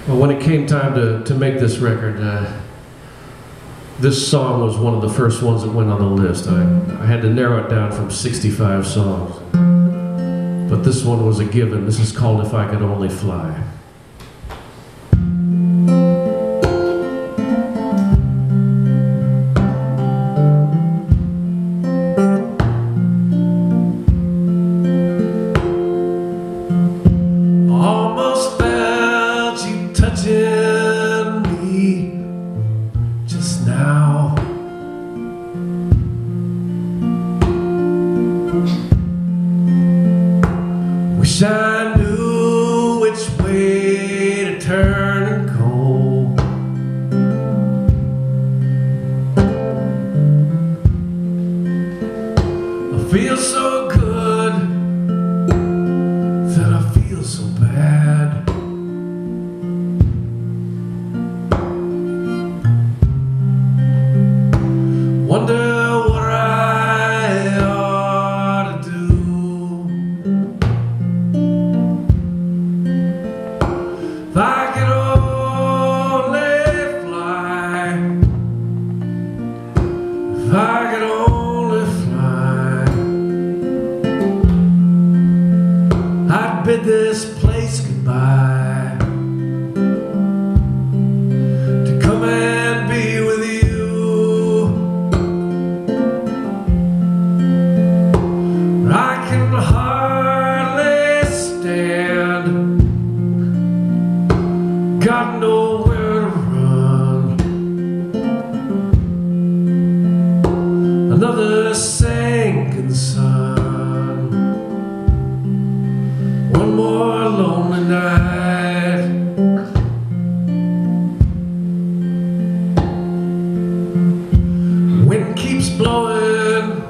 Well, when it came time to make this record, this song was one of the first ones that went on the list. I had to narrow it down from 65 songs. But this one was a given. This is called If I Could Only Fly. Almost felt you touching me just now. Wish I knew which way to turn and go. I feel so good that I feel so bad. Wonder what I ought to do. If I could only fly, if I could only fly, I'd bid this place goodbye to come and be with you. I can hardly stand, got nowhere to run. Another sinking sun, one more lonely night. Wind keeps blowing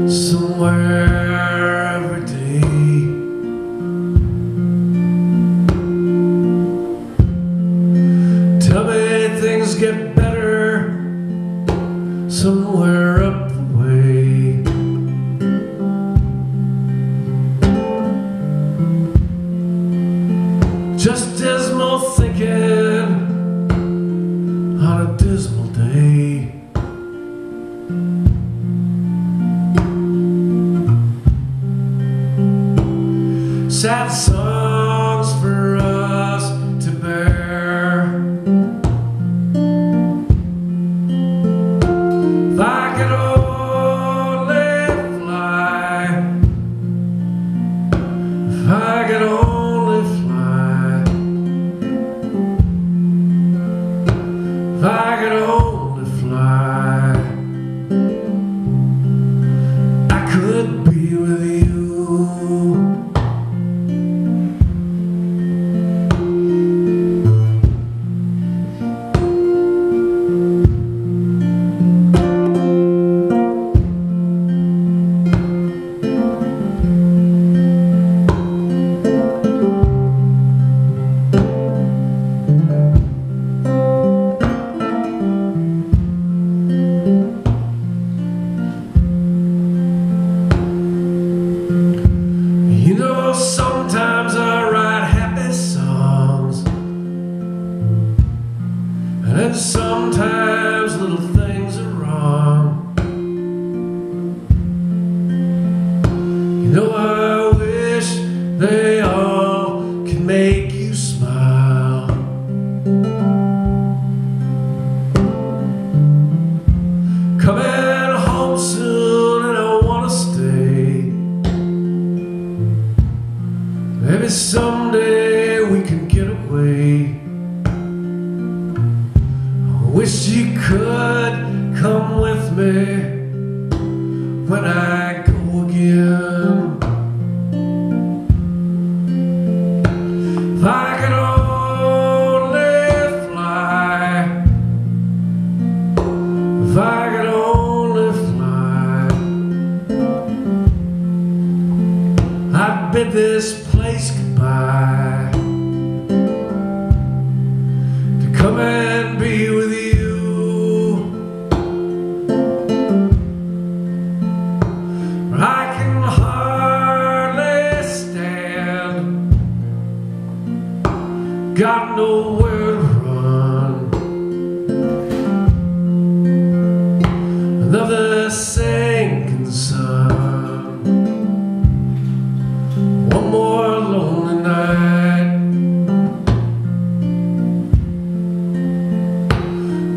somewhere every day. Tell me things get better somewhere up the way. Just dismal thinking on a dismal day. Sad songs for us to bear. If I could only fly, if I could only fly, if I could only fly, I could be with you. You know, sometimes I write happy songs, and then sometimes little things are wrong. You know, I wish they all could make you smile. Coming home soon and I wanna stay. Maybe someday we can get away. I wish you could come with me when I go again. If I could only fly, if I could only fly, I'd bid this place goodbye to come and be with you. I can hardly stand, got nowhere to run. Another sinking sun, one more lonely night.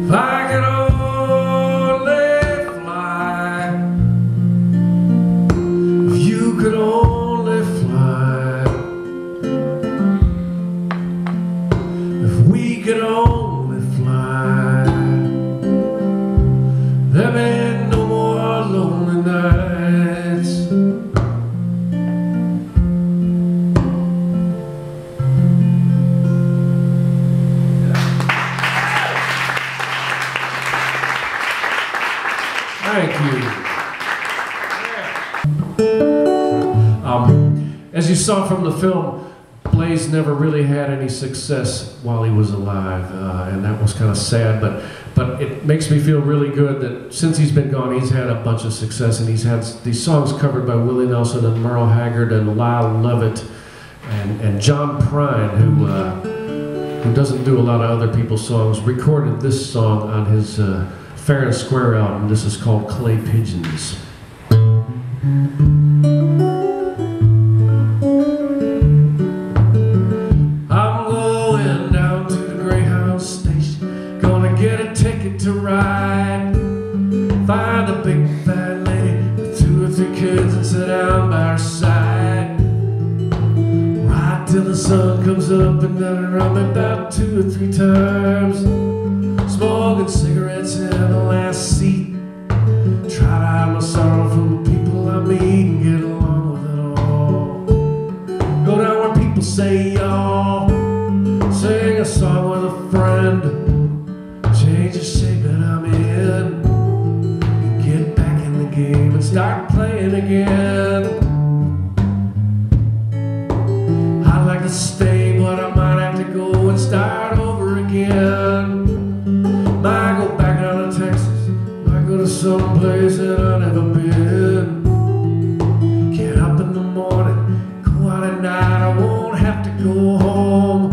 If I could only fly, if you could only fly, if we could only fly, there may no more lonely nights. Thank you. As you saw from the film, Blaze never really had any success while he was alive, and that was kind of sad, but it makes me feel really good that since he's been gone, he's had a bunch of success, and he's had these songs covered by Willie Nelson and Merle Haggard and Lyle Lovett and John Prine, who doesn't do a lot of other people's songs, recorded this song on his Fair and Square album. This is called Clay Pigeons. I'm going down to the Greyhound station, gonna get a ticket to ride, find a big fat lady with 2 or 3 kids and sit down by her side, ride till the sun comes up and down around me about 2 or 3 times, smoking cigarettes in the last seat, try to hide my sorrow from the people I meet and get along with it all. Go down where people say y'all, sing a song with a friend, change the shape that I'm in, and get back in the game and start playing again. I'd like to stay, but I might have to go and start over again. Might go back down to Texas, might go to some place that I've never been. Get up in the morning, go out at night, I won't have to go home.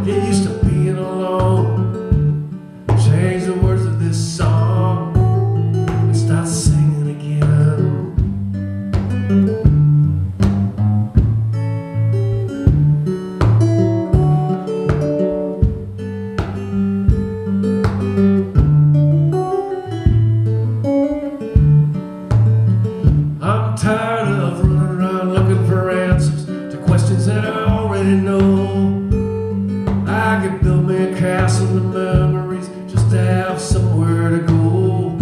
Get used to being alone, change the words of this song, and start singing again. I'm tired of running around looking for answers to questions that I already know. I could build me a castle of memories just to have somewhere to go.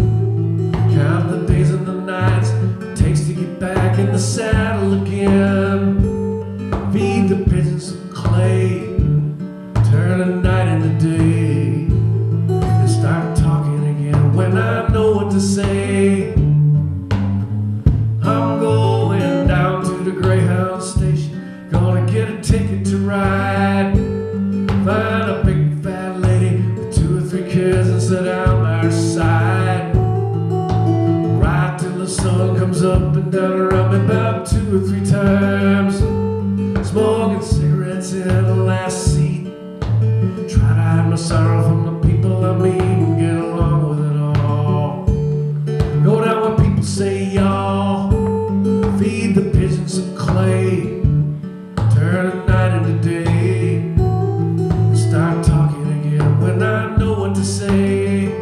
Count the days and the nights it takes to get back in the saddle again. Feed the pigeons some clay, turn the night into day, and start talking again when I know what to say. I'm going down to the Greyhound station, gonna get a ticket to ride, find a big fat lady with 2 or 3 kids and sit down by her side, ride till the sun comes up and down around me about 2 or 3 times, smoking cigarettes in the last seat, try to hide my sorrow from the people I meet and get along with it all. Go down where people say y'all, feed the pigeons some clay, turn the night into day, and start talking again when I know what to say.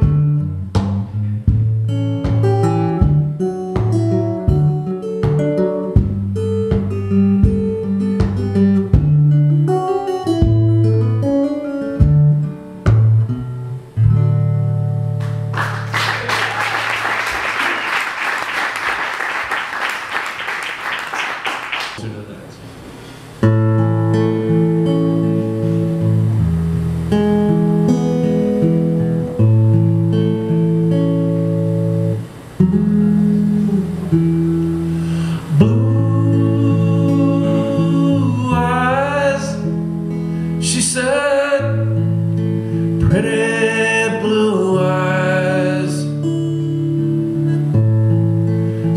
pretty blue eyes,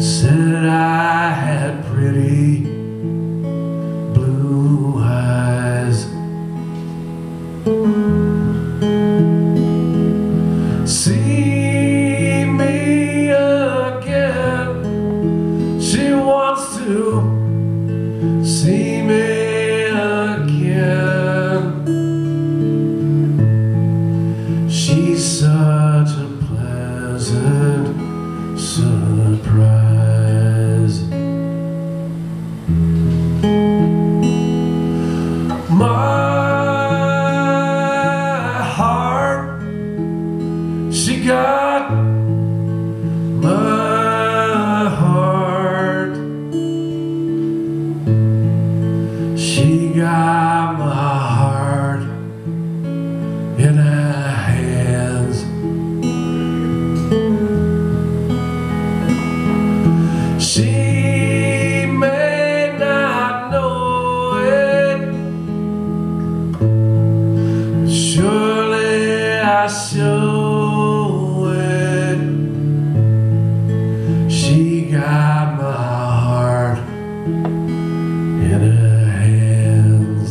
said I had pretty to see me again. She's such a pleasant surprise. My heart, she got my heart. She got my heart in her hands. She may not know it, surely I show it. She got my heart in her hands.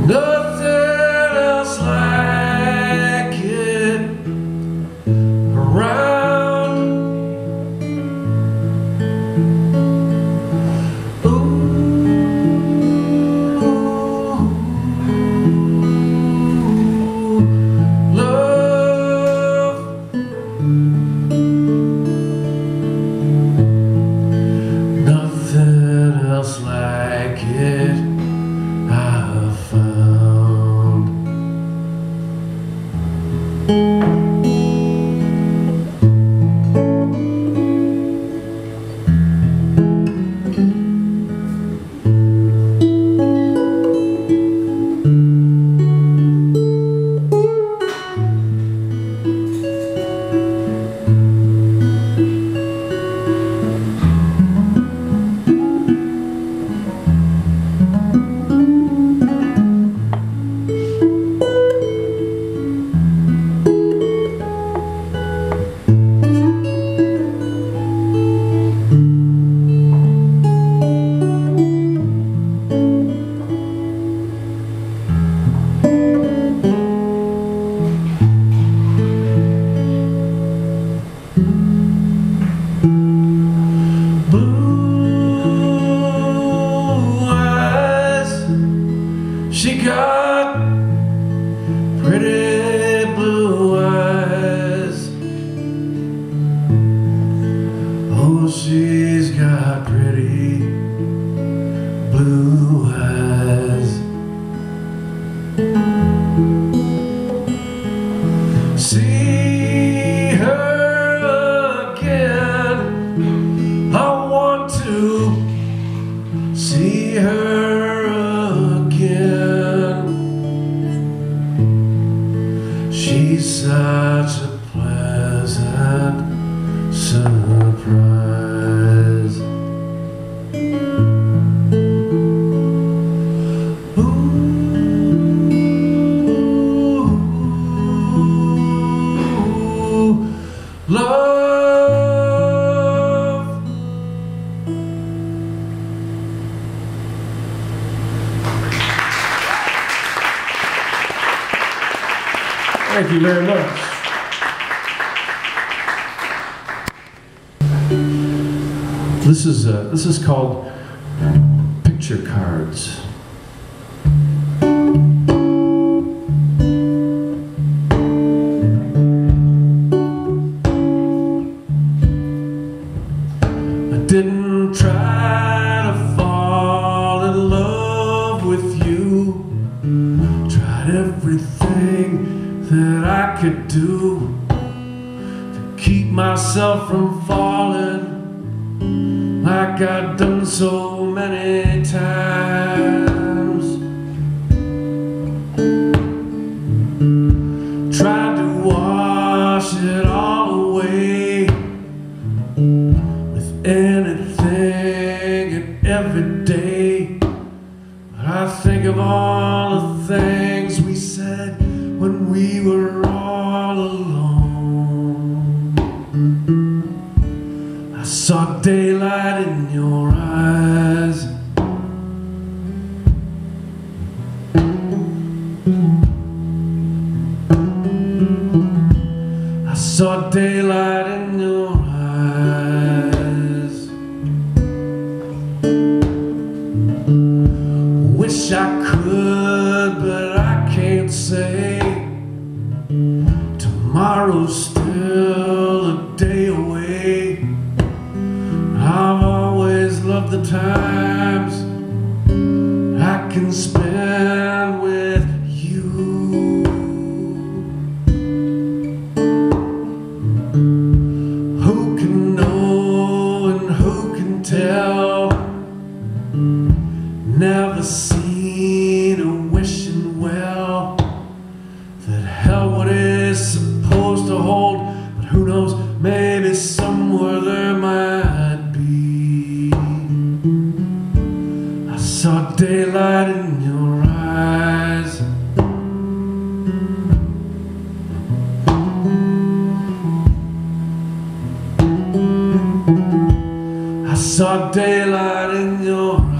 Nothing else like it around. Ooh, love. Nothing else like it I've found. Blue eyes, she got pretty blue eyes. Oh, she's got pretty blue eyes. See her again, I want to see her again. She's such a pleasant surprise. Ooh, love. Thank you very much. This is called Picture Cards. I didn't try to fall in love with you. Tried everything that I could do to keep myself from falling, like I've done so many times. Tried to wash it all away with anything and every day. But I think of all the things we said when we were all alone. saw daylight in your eyes. I saw daylight in your eyes. Wish I could, but I can't say. Tomorrow's still a day away. I've always loved the times I can spend with you. Who can know and who can tell? Never seen a wishing well that held what is supposed to hold, but who knows, maybe somewhere there might be. I saw daylight in your eyes. I saw daylight in your eyes.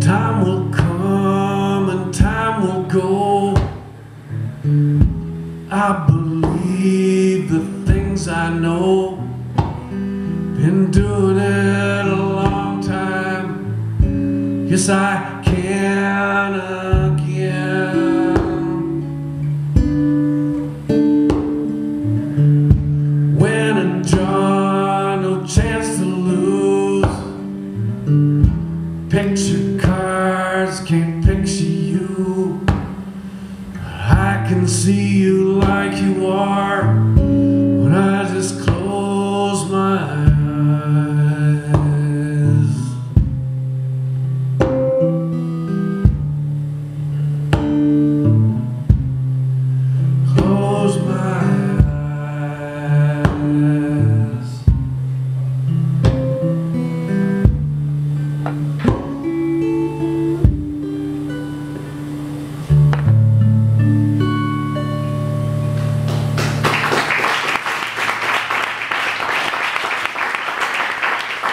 Time will come and time will go. I believe the things I know. Been doing it a long time. Yes, I can again. Win and draw, no chance to lose. Picture cards can't picture you. I can see you like you are when I just close my eyes. Close my eyes.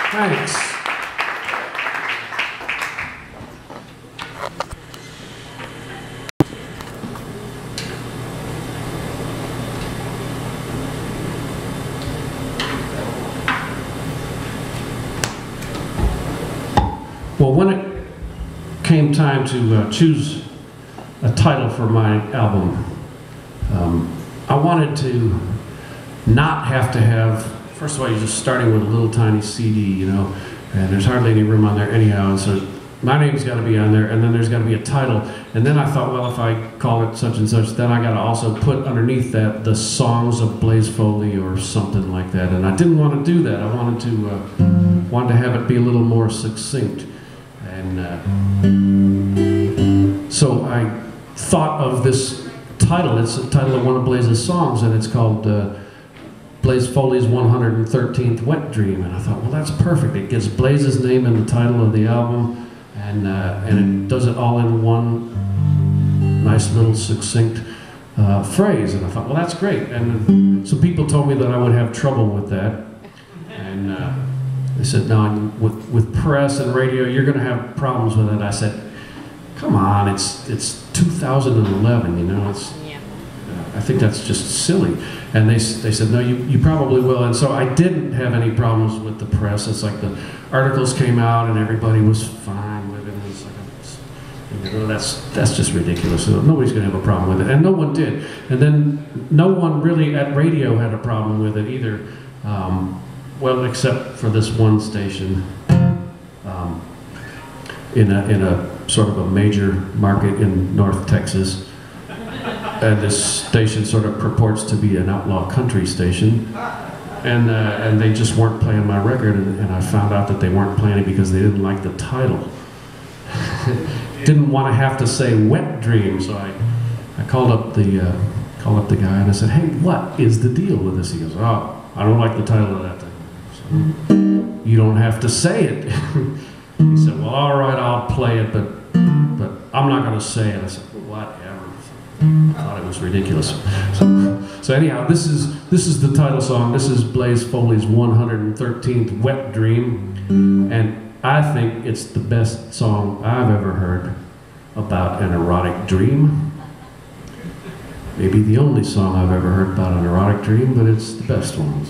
Thanks. Well, when it came time to choose a title for my album, I wanted to not have to have, first of all, you're just starting with a little tiny CD, you know, and there's hardly any room on there anyhow, and so my name's got to be on there, and then there's got to be a title, and then I thought, well, if I call it such and such, then I got to also put underneath that the songs of Blaze Foley or something like that, and I didn't want to do that. I wanted to have it be a little more succinct, and so I thought of this title. It's the title of one of Blaze's songs, and it's called Blaze Foley's 113th Wet Dream, and I thought, well, that's perfect. It gets Blaze's name in the title of the album, and it does it all in one nice little succinct phrase, and I thought, well, that's great. And some people told me that I would have trouble with that, and they said, no, with press and radio, you're going to have problems with it. I said, come on, it's 2011, you know, it's, I think that's just silly. And they said, no, you probably will. And so I didn't have any problems with the press. It's like the articles came out and everybody was fine with it. It's like, you know, that's just ridiculous. So nobody's going to have a problem with it. And no one did. And then no one really at radio had a problem with it either. Well, except for this one station in a sort of a major market in North Texas. And this station sort of purports to be an outlaw country station. And they just weren't playing my record, and I found out that they weren't playing it because they didn't like the title. Didn't want to have to say Wet Dream, so I called up the guy and I said, hey, what is the deal with this? He goes, oh, I don't like the title of that thing. So, you don't have to say it. He said, well, all right, I'll play it, but I'm not going to say it. I said, well, whatever. I thought it was ridiculous. So anyhow, this is the title song. This is Blaze Foley's 113th Wet Dream, and I think it's the best song I've ever heard about an erotic dream. Maybe the only song I've ever heard about an erotic dream, but it's the best one.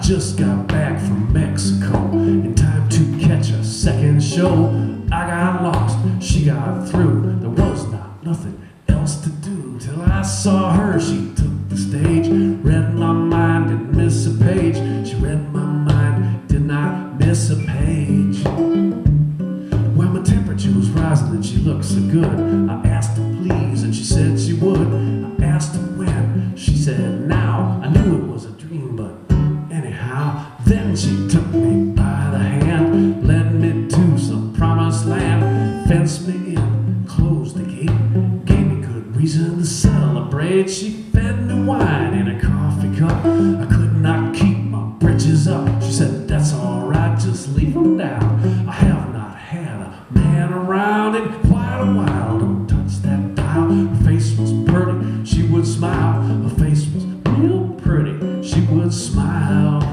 Just got back from Mexico in time to catch a second show. I got lost, she got through. There was nothing else to do till I saw her. She took the stage, read my mind, didn't miss a page. She read my mind, did not miss a page. Well, my temperature was rising and she looked so good. I asked her please and she said she would. I asked her when, she said now. I knew it was a dream, but then she took me by the hand, led me to some promised land, fenced me in, closed the gate, gave me good reason to celebrate. She fed me wine in a coffee cup. I could not keep my britches up. She said, that's all right, just leave them down. I have not had a man around in quite a while. Don't touch that dial. Her face was pretty, she would smile. Her face was real pretty, she would smile.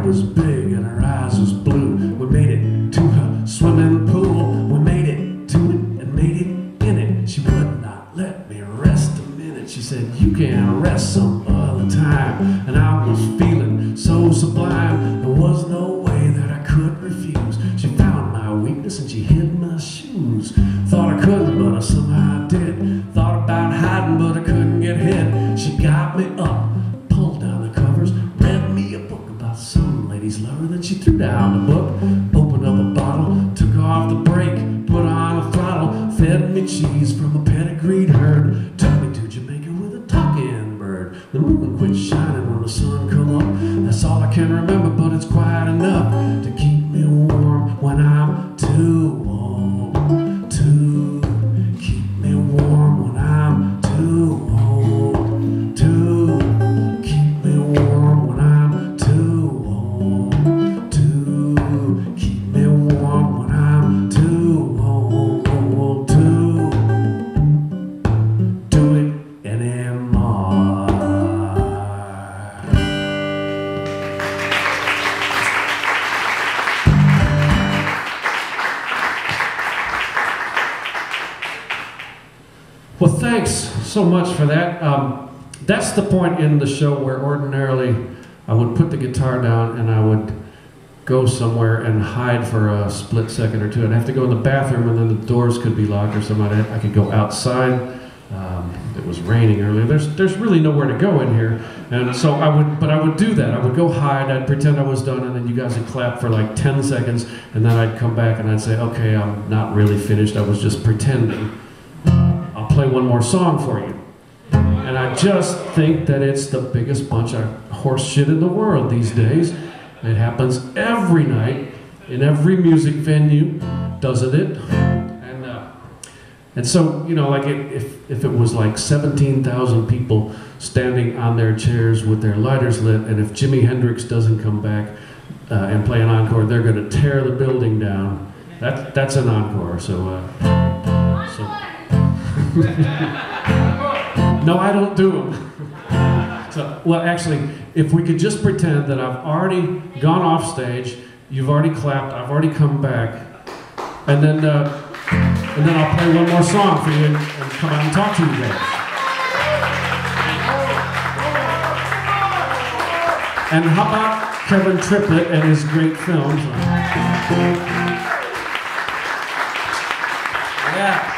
Was big and her eyes was blue. We made it to her swimming pool. We made it to it and made it in it. She would not let me rest a minute. She said, you can rest some other time. And I was feeling so sublime. There was no way that I could refuse. She found my weakness and she hid my shoes. Thought I couldn't, but I somehow did. Thought about hiding, but I couldn't get hit. She got me up, pulled down the covers, read me a book about some lady's lover. Then she threw down the book, opened up a bottle, took off the brake, put on a throttle, fed me cheese from a pedigreed herd, took me to Jamaica with a talking bird. The moon quit shining when the sun come up. That's all I can remember, but it's quite enough to keep me warm when I'm too warm. To keep me warm when I'm too warm. To keep me warm when I'm too warm. To keep me warm when I'm too warm. To do it anymore. Well, thanks so much for that. That's the point in the show where ordinarily I would put the guitar down and I would go somewhere and hide for a split second or two. I'd have to go in the bathroom and then the doors could be locked or something. I could go outside. It was raining earlier. There's really nowhere to go in here. And so I would do that. I would go hide, I'd pretend I was done, and then you guys would clap for like 10 seconds, and then I'd come back and I'd say, okay, I'm not really finished, I was just pretending. I'll play one more song for you. And I just think that it's the biggest bunch of horse shit in the world these days. It happens every night, in every music venue, doesn't it? And And so, you know, like if it was like 17,000 people standing on their chairs with their lighters lit, and if Jimi Hendrix doesn't come back and play an encore, they're going to tear the building down. That's an encore. So no, I don't do them. So, well, actually, if we could just pretend that I've already gone off stage, you've already clapped, I've already come back, and then I'll play one more song for you and come out and talk to you guys. And how about Kevin Triplett and his great films? Yeah.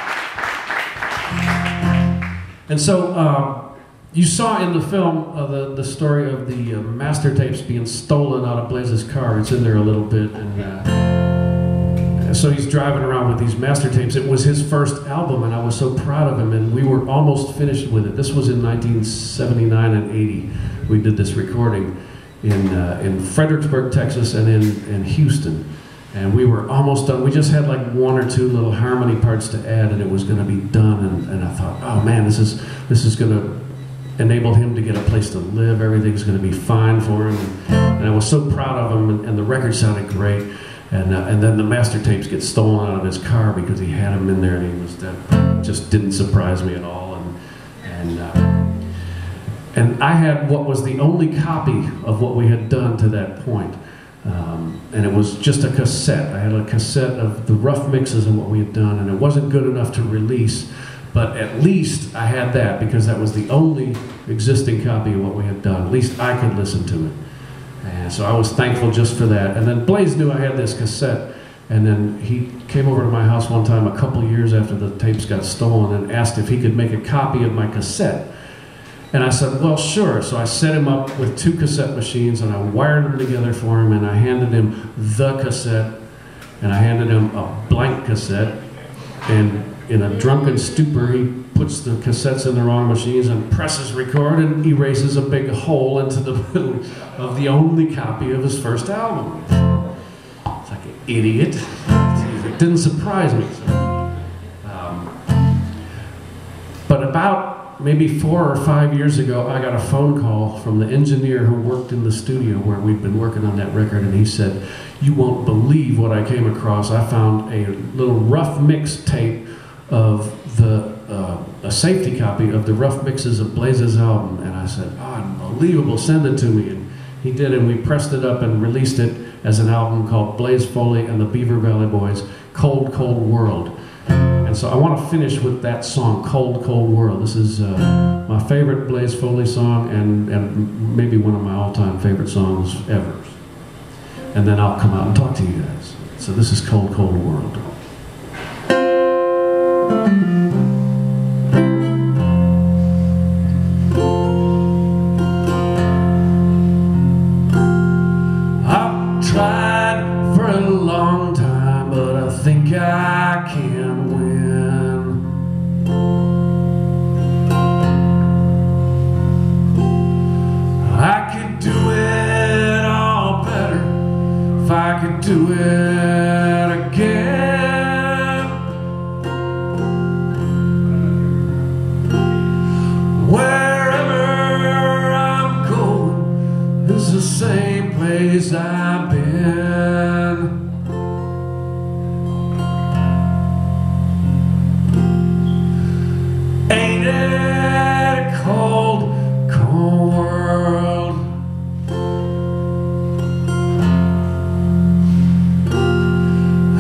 And so you saw in the film the story of the master tapes being stolen out of Blaze's car. It's in there a little bit, and so he's driving around with these master tapes. It was his first album, and I was so proud of him, and we were almost finished with it. This was in 1979 and 80. We did this recording in Fredericksburg, Texas, and in Houston. And we were almost done. We just had like one or two little harmony parts to add, and it was going to be done. And I thought, oh man, this is going to enable him to get a place to live. Everything's going to be fine for him. And I was so proud of him, and the record sounded great. And then the master tapes get stolen out of his car because he had them in there, and he was just didn't surprise me at all. And I had what was the only copy of what we had done to that point. And it was just a cassette. I had a cassette of the rough mixes of what we had done, and it wasn't good enough to release, but at least I had that because that was the only existing copy of what we had done. At least I could listen to it. And so I was thankful just for that. And then Blaze knew I had this cassette, and then he came over to my house one time a couple years after the tapes got stolen and asked if he could make a copy of my cassette. And I said, well, sure. So I set him up with 2 cassette machines, and I wired them together for him, and I handed him the cassette, and I handed him a blank cassette, and in a drunken stupor, he puts the cassettes in the wrong machines and presses record and erases a big hole into the middle of the only copy of his first album. It's like an idiot. It didn't surprise me. But about maybe 4 or 5 years ago, I got a phone call from the engineer who worked in the studio where we'd been working on that record, and he said, "You won't believe what I came across. I found a little rough mix tape of a safety copy of the rough mixes of Blaze's album." And I said, "Oh, unbelievable, send it to me." And he did, and we pressed it up and released it as an album called Blaze Foley and the Beaver Valley Boys, Cold, Cold World. And so I want to finish with that song, Cold, Cold World. This is my favorite Blaze Foley song, and maybe one of my all-time favorite songs ever. And then I'll come out and talk to you guys. So this is Cold, Cold World. I've tried for a long time, but I think I can win. I could do it all better if I could do it again. Wherever I'm going is the same place I've been. Ain't it a cold, cold world?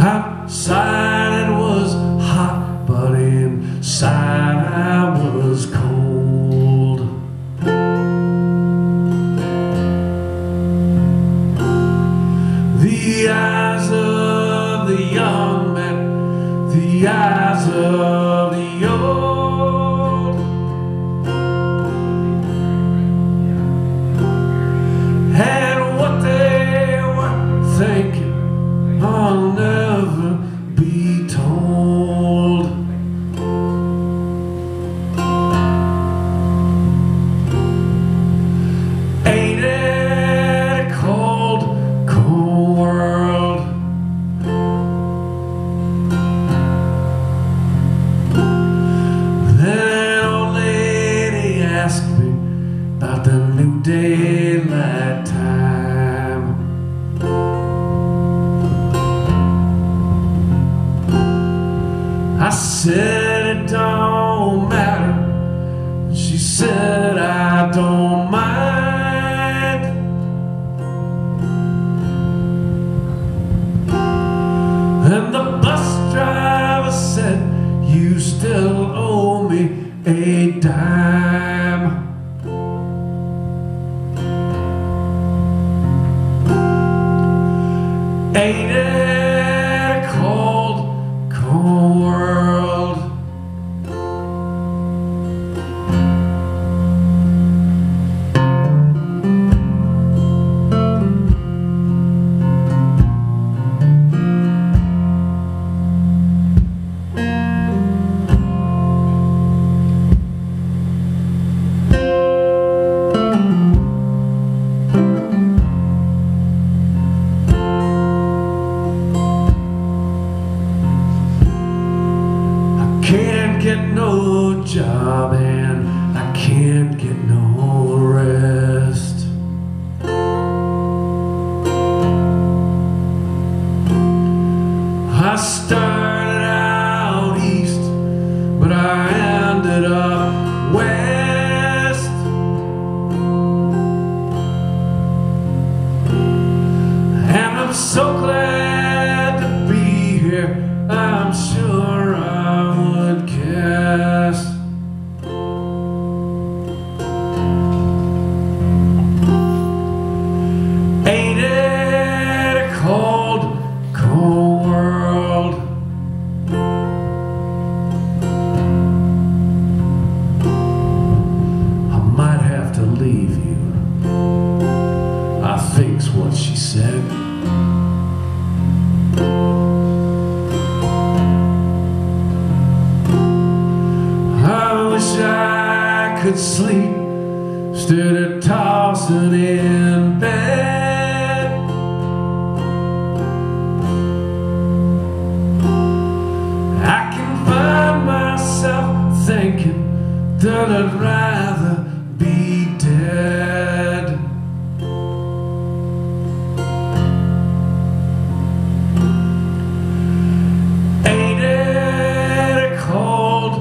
Outside it was hot, but inside I was cold. said it don't matter. She said I don't mind. And the bus driver said, you still owe me a dime. Ain't it a cold, cold world? Can't get no job and I can't get no rest. I started out east, but I ended up west. And I'm so glad to be here. I'm sure I would guess. Ain't it a cold, cold world? I might have to leave you, I think's what she said. I could sleep instead of tossing in bed. I can find myself thinking that I'd rather be dead. Ain't it a cold,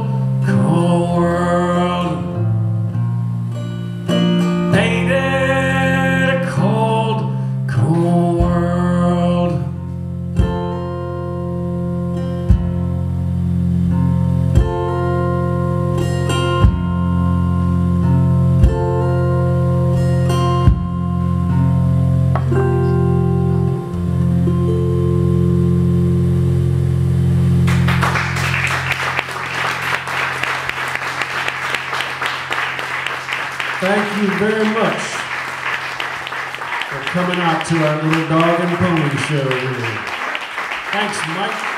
cold world? Ain't it a cold, cold world? Thank you very much for coming out to our little dog and pony show here. Thanks, Mike.